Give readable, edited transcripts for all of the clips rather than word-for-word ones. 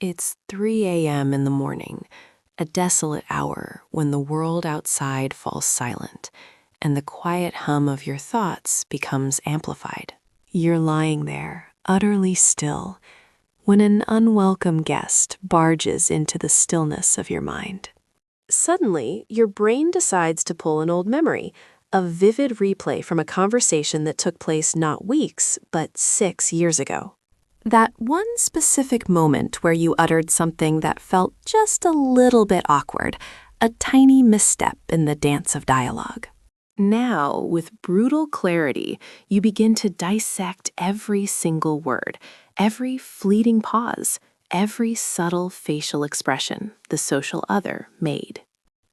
It's 3 a.m. in the morning, a desolate hour when the world outside falls silent and the quiet hum of your thoughts becomes amplified. You're lying there, utterly still, when an unwelcome guest barges into the stillness of your mind. Suddenly, your brain decides to pull an old memory, a vivid replay from a conversation that took place not weeks, but 6 years ago. That one specific moment where you uttered something that felt just a little bit awkward, a tiny misstep in the dance of dialogue. Now, with brutal clarity, you begin to dissect every single word, every fleeting pause, every subtle facial expression the social other made.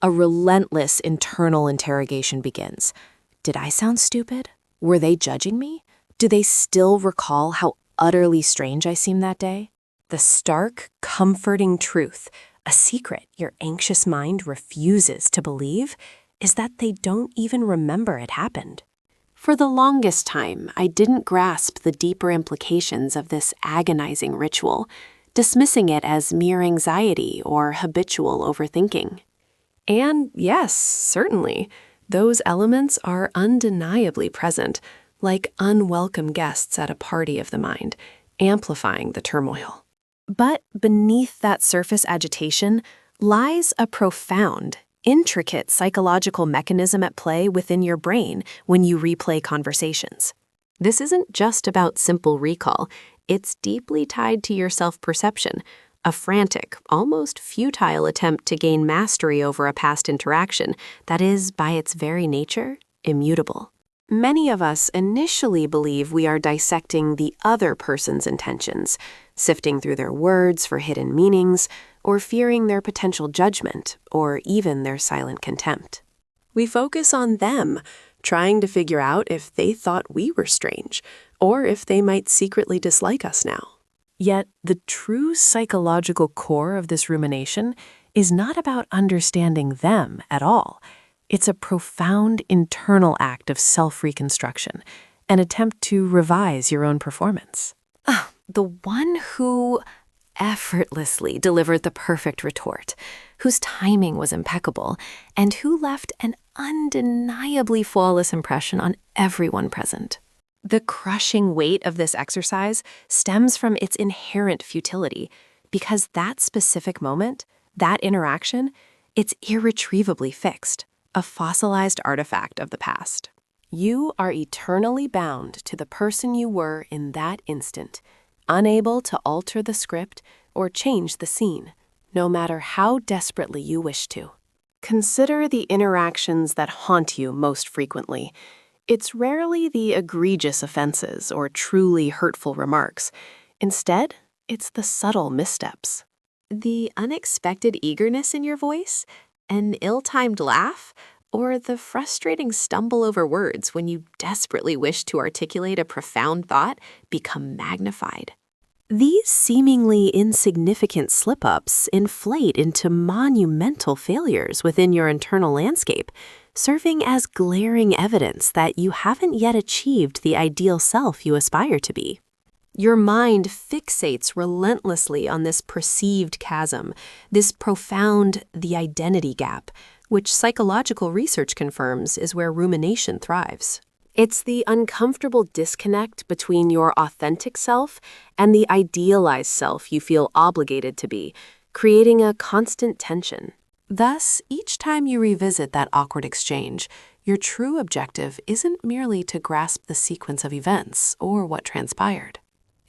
A relentless internal interrogation begins. Did I sound stupid? Were they judging me? Do they still recall how utterly strange I seemed that day? The stark, comforting truth, a secret your anxious mind refuses to believe, is that they don't even remember it happened. For the longest time, I didn't grasp the deeper implications of this agonizing ritual, dismissing it as mere anxiety or habitual overthinking. And yes, certainly, those elements are undeniably present, like unwelcome guests at a party of the mind, amplifying the turmoil. But beneath that surface agitation lies a profound, intricate psychological mechanism at play within your brain when you replay conversations. This isn't just about simple recall, it's deeply tied to your self-perception, a frantic, almost futile attempt to gain mastery over a past interaction that is, by its very nature, immutable. Many of us initially believe we are dissecting the other person's intentions, sifting through their words for hidden meanings, or fearing their potential judgment, or even their silent contempt. We focus on them, trying to figure out if they thought we were strange, or if they might secretly dislike us now. Yet, the true psychological core of this rumination is not about understanding them at all. It's a profound internal act of self-reconstruction, an attempt to revise your own performance. The one who effortlessly delivered the perfect retort, whose timing was impeccable, and who left an undeniably flawless impression on everyone present. The crushing weight of this exercise stems from its inherent futility, because that specific moment, that interaction, it's irretrievably fixed, a fossilized artifact of the past. You are eternally bound to the person you were in that instant, unable to alter the script or change the scene, no matter how desperately you wish to. Consider the interactions that haunt you most frequently. It's rarely the egregious offenses or truly hurtful remarks. Instead, it's the subtle missteps. The unexpected eagerness in your voice, an ill-timed laugh, or the frustrating stumble over words when you desperately wish to articulate a profound thought become magnified. These seemingly insignificant slip-ups inflate into monumental failures within your internal landscape, serving as glaring evidence that you haven't yet achieved the ideal self you aspire to be. Your mind fixates relentlessly on this perceived chasm, this profound, the identity gap, which psychological research confirms is where rumination thrives. It's the uncomfortable disconnect between your authentic self and the idealized self you feel obligated to be, creating a constant tension. Thus, each time you revisit that awkward exchange, your true objective isn't merely to grasp the sequence of events or what transpired.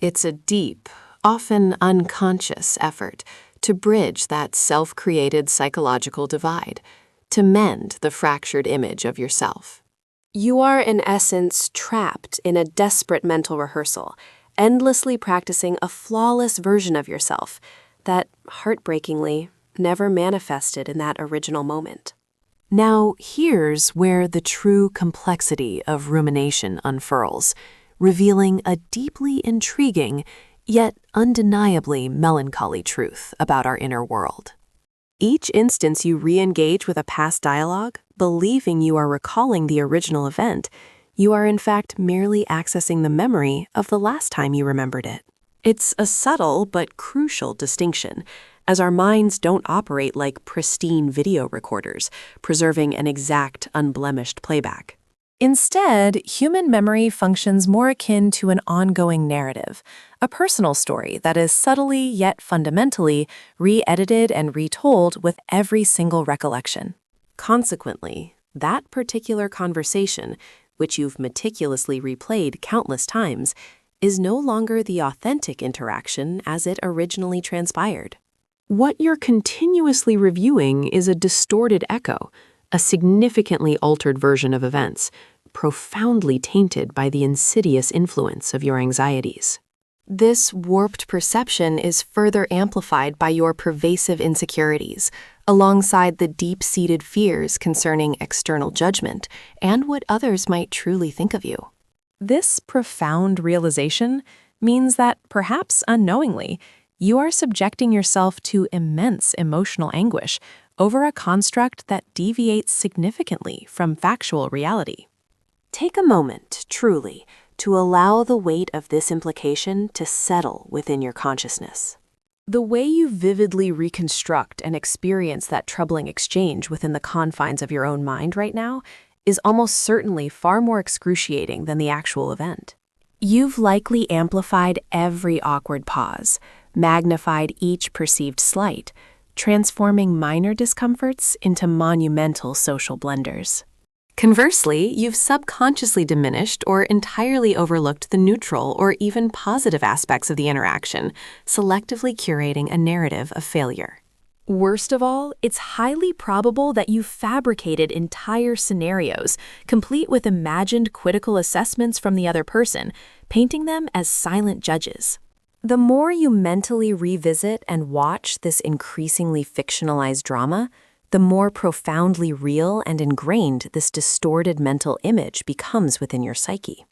It's a deep, often unconscious effort to bridge that self-created psychological divide, to mend the fractured image of yourself. You are, in essence, trapped in a desperate mental rehearsal, endlessly practicing a flawless version of yourself that, heartbreakingly, never manifested in that original moment. Now, here's where the true complexity of rumination unfurls, revealing a deeply intriguing, yet undeniably melancholy truth about our inner world. Each instance you re-engage with a past dialogue, believing you are recalling the original event, you are in fact merely accessing the memory of the last time you remembered it. It's a subtle but crucial distinction, as our minds don't operate like pristine video recorders, preserving an exact, unblemished playback. Instead, human memory functions more akin to an ongoing narrative, a personal story that is subtly yet fundamentally re-edited and retold with every single recollection. Consequently, that particular conversation, which you've meticulously replayed countless times, is no longer the authentic interaction as it originally transpired. What you're continuously reviewing is a distorted echo, a significantly altered version of events, profoundly tainted by the insidious influence of your anxieties. This warped perception is further amplified by your pervasive insecurities, alongside the deep-seated fears concerning external judgment and what others might truly think of you. This profound realization means that, perhaps unknowingly, you are subjecting yourself to immense emotional anguish over a construct that deviates significantly from factual reality. Take a moment, truly, to allow the weight of this implication to settle within your consciousness. The way you vividly reconstruct and experience that troubling exchange within the confines of your own mind right now is almost certainly far more excruciating than the actual event. You've likely amplified every awkward pause, magnified each perceived slight, transforming minor discomforts into monumental social blunders. Conversely, you've subconsciously diminished or entirely overlooked the neutral or even positive aspects of the interaction, selectively curating a narrative of failure. Worst of all, it's highly probable that you fabricated entire scenarios, complete with imagined critical assessments from the other person, painting them as silent judges. The more you mentally revisit and watch this increasingly fictionalized drama, the more profoundly real and ingrained this distorted mental image becomes within your psyche.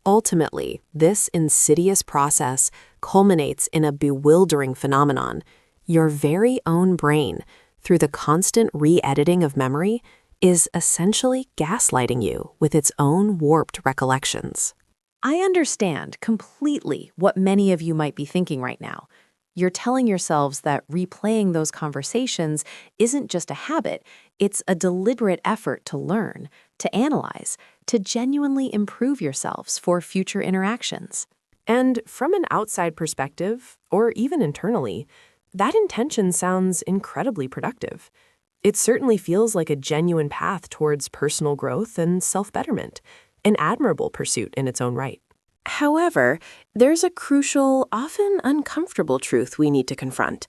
Ultimately, this insidious process culminates in a bewildering phenomenon. Your very own brain, through the constant re-editing of memory, is essentially gaslighting you with its own warped recollections. I understand completely what many of you might be thinking right now. You're telling yourselves that replaying those conversations isn't just a habit, it's a deliberate effort to learn, to analyze, to genuinely improve yourselves for future interactions. And from an outside perspective, or even internally, that intention sounds incredibly productive. It certainly feels like a genuine path towards personal growth and self-betterment, an admirable pursuit in its own right. However, there's a crucial, often uncomfortable truth we need to confront.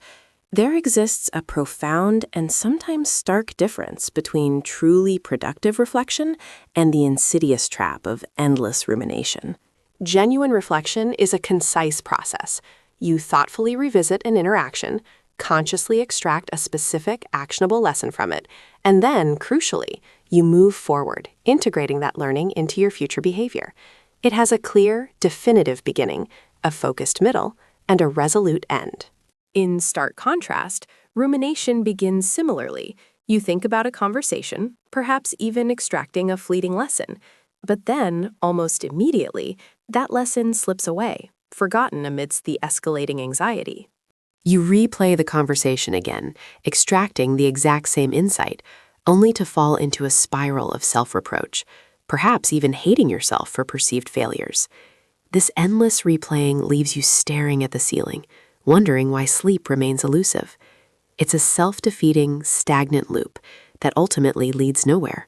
There exists a profound and sometimes stark difference between truly productive reflection and the insidious trap of endless rumination. Genuine reflection is a concise process. You thoughtfully revisit an interaction, consciously extract a specific, actionable lesson from it, and then, crucially, you move forward, integrating that learning into your future behavior. It has a clear, definitive beginning, a focused middle, and a resolute end. In stark contrast, rumination begins similarly. You think about a conversation, perhaps even extracting a fleeting lesson, but then, almost immediately, that lesson slips away, forgotten amidst the escalating anxiety. You replay the conversation again, extracting the exact same insight, only to fall into a spiral of self-reproach, perhaps even hating yourself for perceived failures. This endless replaying leaves you staring at the ceiling, wondering why sleep remains elusive. It's a self-defeating, stagnant loop that ultimately leads nowhere.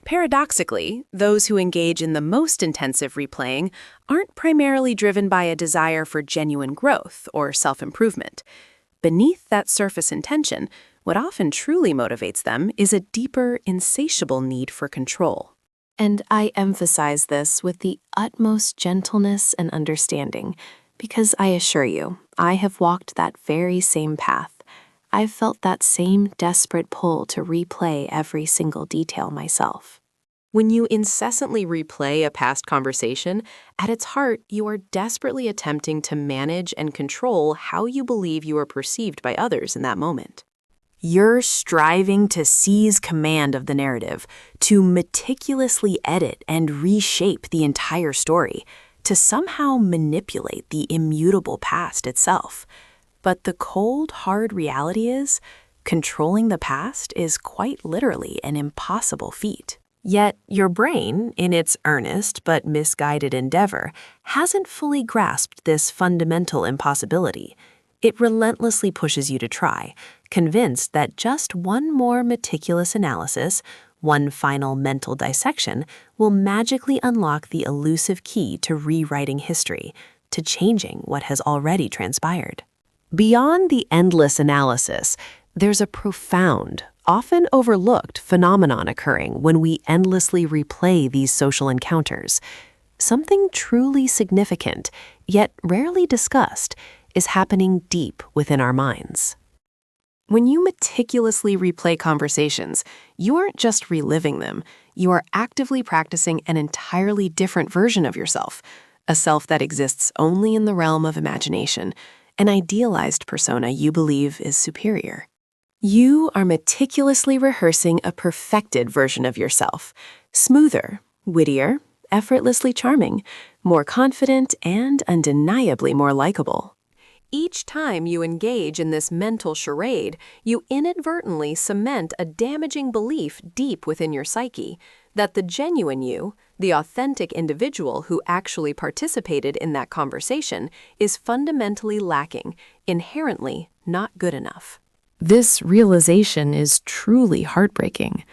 Paradoxically, those who engage in the most intensive replaying aren't primarily driven by a desire for genuine growth or self-improvement. Beneath that surface intention, what often truly motivates them is a deeper, insatiable need for control. And I emphasize this with the utmost gentleness and understanding, because I assure you, I have walked that very same path. I've felt that same desperate pull to replay every single detail myself. When you incessantly replay a past conversation, at its heart, you are desperately attempting to manage and control how you believe you are perceived by others in that moment. You're striving to seize command of the narrative, to meticulously edit and reshape the entire story, to somehow manipulate the immutable past itself. But the cold, hard reality is, controlling the past is quite literally an impossible feat. Yet your brain, in its earnest but misguided endeavor, hasn't fully grasped this fundamental impossibility. It relentlessly pushes you to try, convinced that just one more meticulous analysis, one final mental dissection, will magically unlock the elusive key to rewriting history, to changing what has already transpired. Beyond the endless analysis, there's a profound, often overlooked phenomenon occurring when we endlessly replay these social encounters. Something truly significant, yet rarely discussed, is happening deep within our minds. When you meticulously replay conversations, you aren't just reliving them, you are actively practicing an entirely different version of yourself, a self that exists only in the realm of imagination, an idealized persona you believe is superior. You are meticulously rehearsing a perfected version of yourself, smoother, wittier, effortlessly charming, more confident, and undeniably more likable. Each time you engage in this mental charade, you inadvertently cement a damaging belief deep within your psyche that the genuine you, the authentic individual who actually participated in that conversation, is fundamentally lacking, inherently not good enough. This realization is truly heartbreaking.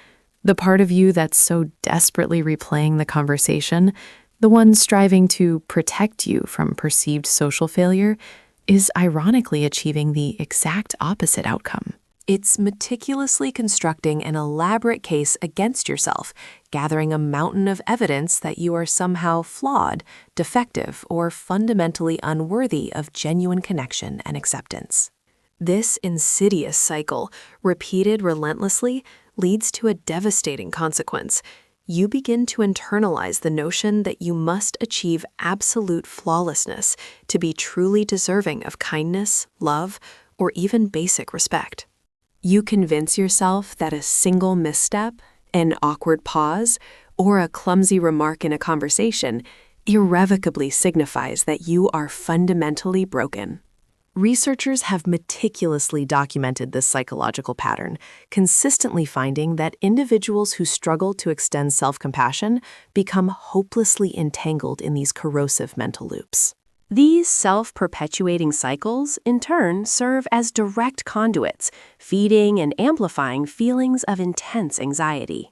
The part of you that's so desperately replaying the conversation, the one striving to protect you from perceived social failure, is ironically achieving the exact opposite outcome. It's meticulously constructing an elaborate case against yourself, gathering a mountain of evidence that you are somehow flawed, defective, or fundamentally unworthy of genuine connection and acceptance. This insidious cycle, repeated relentlessly, leads to a devastating consequence. You begin to internalize the notion that you must achieve absolute flawlessness to be truly deserving of kindness, love, or even basic respect. You convince yourself that a single misstep, an awkward pause, or a clumsy remark in a conversation irrevocably signifies that you are fundamentally broken. Researchers have meticulously documented this psychological pattern, consistently finding that individuals who struggle to extend self-compassion become hopelessly entangled in these corrosive mental loops. These self-perpetuating cycles, in turn, serve as direct conduits, feeding and amplifying feelings of intense anxiety.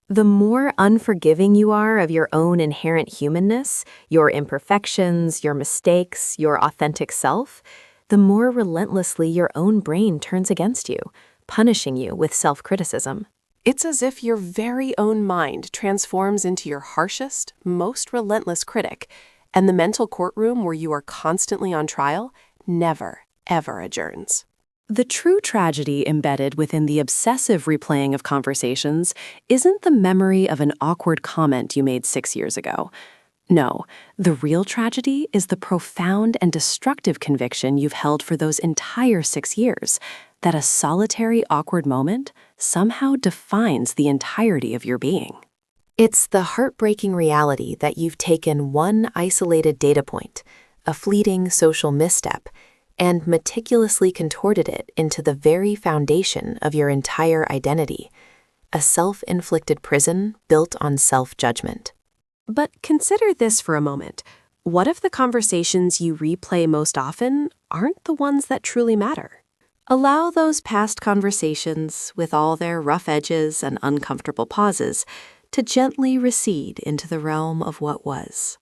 The more unforgiving you are of your own inherent humanness, your imperfections, your mistakes, your authentic self, the more relentlessly your own brain turns against you, punishing you with self-criticism. It's as if your very own mind transforms into your harshest, most relentless critic, and the mental courtroom where you are constantly on trial never, ever adjourns. The true tragedy embedded within the obsessive replaying of conversations isn't the memory of an awkward comment you made 6 years ago. No, the real tragedy is the profound and destructive conviction you've held for those entire 6 years, that a solitary awkward moment somehow defines the entirety of your being. It's the heartbreaking reality that you've taken one isolated data point, a fleeting social misstep, and meticulously contorted it into the very foundation of your entire identity, a self-inflicted prison built on self-judgment. But consider this for a moment. What if the conversations you replay most often aren't the ones that truly matter? Allow those past conversations, with all their rough edges and uncomfortable pauses, to gently recede into the realm of what was.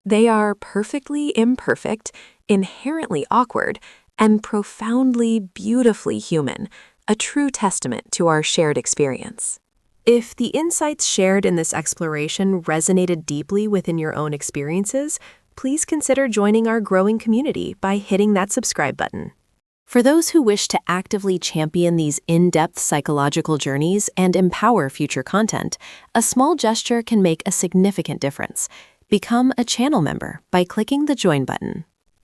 They are perfectly imperfect, inherently awkward, and profoundly, beautifully human, a true testament to our shared experience. If the insights shared in this exploration resonated deeply within your own experiences, please consider joining our growing community by hitting that subscribe button. For those who wish to actively champion these in-depth psychological journeys and empower future content, a small gesture can make a significant difference. Become a channel member by clicking the Join button.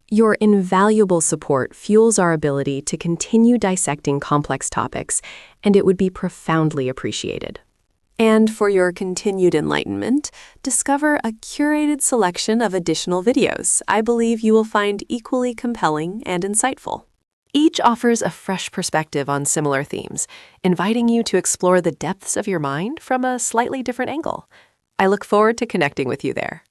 Your invaluable support fuels our ability to continue dissecting complex topics, and it would be profoundly appreciated. And for your continued enlightenment, discover a curated selection of additional videos I believe you will find equally compelling and insightful. Each offers a fresh perspective on similar themes, inviting you to explore the depths of your mind from a slightly different angle. I look forward to connecting with you there.